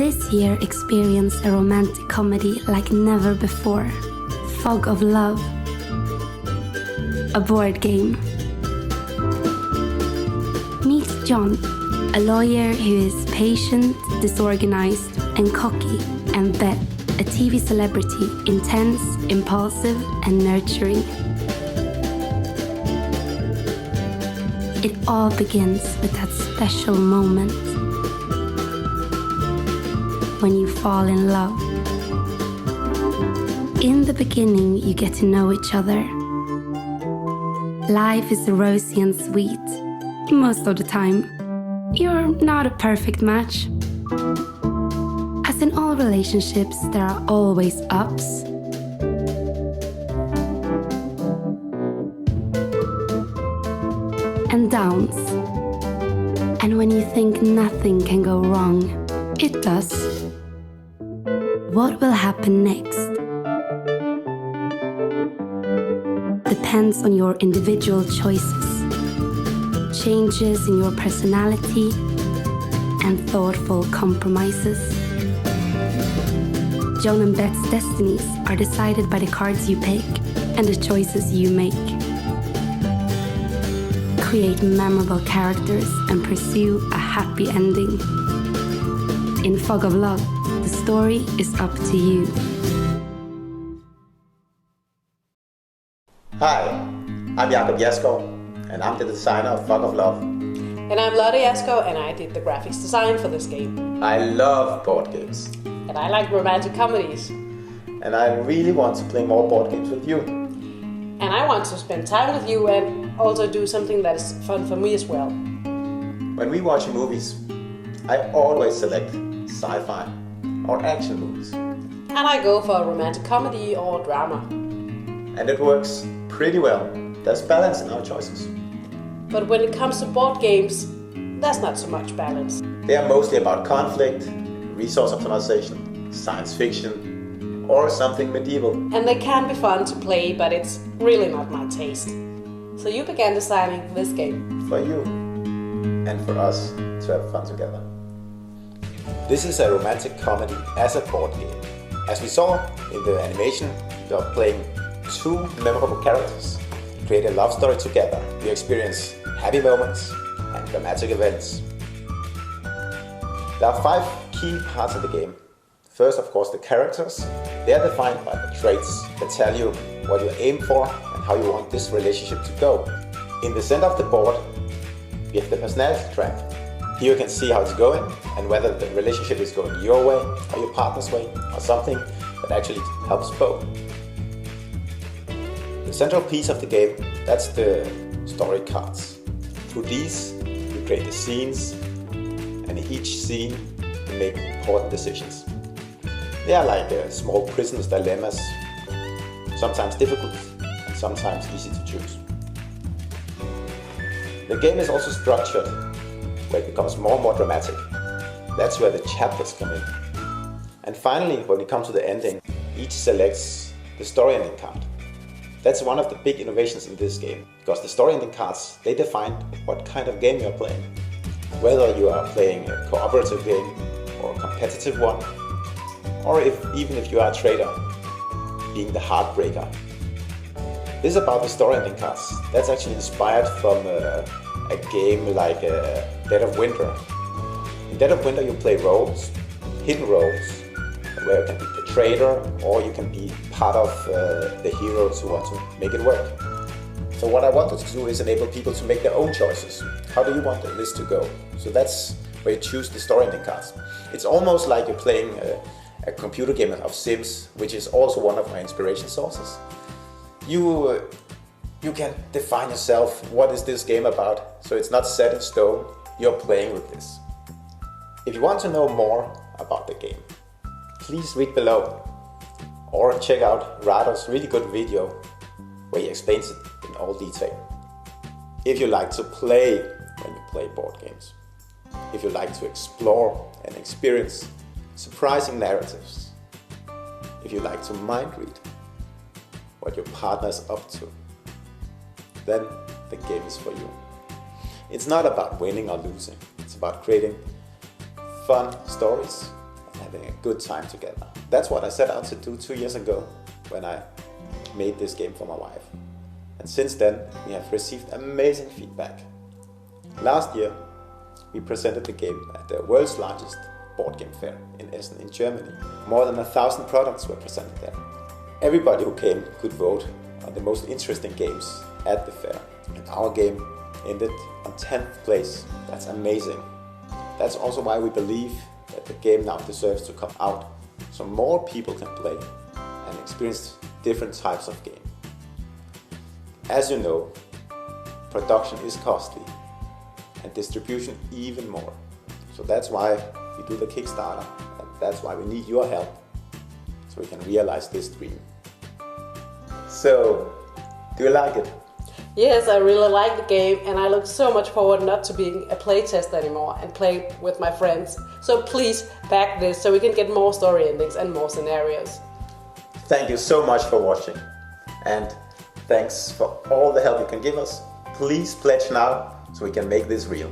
This year experience a romantic comedy like never before. Fog of Love. A board game. Meet John, a lawyer who is patient, disorganized, and cocky, and Beth, a TV celebrity, intense, impulsive, and nurturing. It all begins with that special moment when you fall in love. In the beginning, you get to know each other. Life is rosy and sweet, most of the time. You're not a perfect match. As in all relationships, there are always ups and downs. And when you think nothing can go wrong, it does. What will happen next depends on your individual choices, changes in your personality, and thoughtful compromises. John and Beth's destinies are decided by the cards you pick and the choices you make. Create memorable characters and pursue a happy ending. In Fog of Love, the story is up to you. Hi, I'm Jakob Jasko, and I'm the designer of Fog of Love. And I'm Lotte Jasko, and I did the graphics design for this game. I love board games. And I like romantic comedies. And I really want to play more board games with you. And I want to spend time with you and also do something that is fun for me as well. When we watch movies, I always select sci-fi or action movies. And I go for a romantic comedy or drama. And it works pretty well. There's balance in our choices. But when it comes to board games, there's not so much balance. They are mostly about conflict, resource optimization, science fiction, or something medieval. And they can be fun to play, but it's really not my taste. So you began designing this game. For you and for us to have fun together. This is a romantic comedy as a board game. As we saw in the animation, we are playing two memorable characters, create a love story together. We experience happy moments and dramatic events. There are 5 key parts of the game. First, of course, the characters. They are defined by the traits that tell you what you aim for and how you want this relationship to go. In the center of the board, we have the personality track. Here you can see how it's going and whether the relationship is going your way or your partner's way or something that actually helps both. The central piece of the game, that's the story cards. Through these, you create the scenes, and in each scene, you make important decisions. They are like small prisoner's dilemmas, sometimes difficult and sometimes easy to choose. The game is also structured where it becomes more and more dramatic. That's where the chapters come in. And finally, when we come to the ending, each selects the story ending card. That's one of the big innovations in this game, because the story ending cards, they define what kind of game you're playing. Whether you are playing a cooperative game or a competitive one, or even if you are a trader, being the heartbreaker. This is about the story ending cards. That's actually inspired from a game like Dead of Winter. In Dead of Winter you play roles, hidden roles, where you can be the trader or you can be part of the heroes who want to make it work. So what I wanted to do is enable people to make their own choices. How do you want this to go? So that's where you choose the story ending cards. It's almost like you're playing a computer game of Sims, which is also one of my inspiration sources. You can define yourself, what is this game about? So it's not set in stone, you're playing with this. If you want to know more about the game, please read below or check out Rado's really good video where he explains it in all detail. If you like to play when you play board games, if you like to explore and experience surprising narratives, if you like to mind read what your partner is up to, then the game is for you. It's not about winning or losing, it's about creating fun stories and having a good time together. That's what I set out to do 2 years ago when I made this game for my wife. And since then, we have received amazing feedback. Last year, we presented the game at the world's largest board game fair in Essen in Germany. More than 1,000 products were presented there. Everybody who came could vote on the most interesting games at the fair. And our game ended on 10th place. That's amazing. That's also why we believe that the game now deserves to come out so more people can play and experience different types of game. As you know, production is costly and distribution even more. So that's why we do the Kickstarter, and that's why we need your help so we can realize this dream. So, do you like it? Yes, I really like the game, and I look so much forward not to being a playtester anymore and play with my friends. So please back this so we can get more story endings and more scenarios. Thank you so much for watching, and thanks for all the help you can give us. Please pledge now so we can make this real.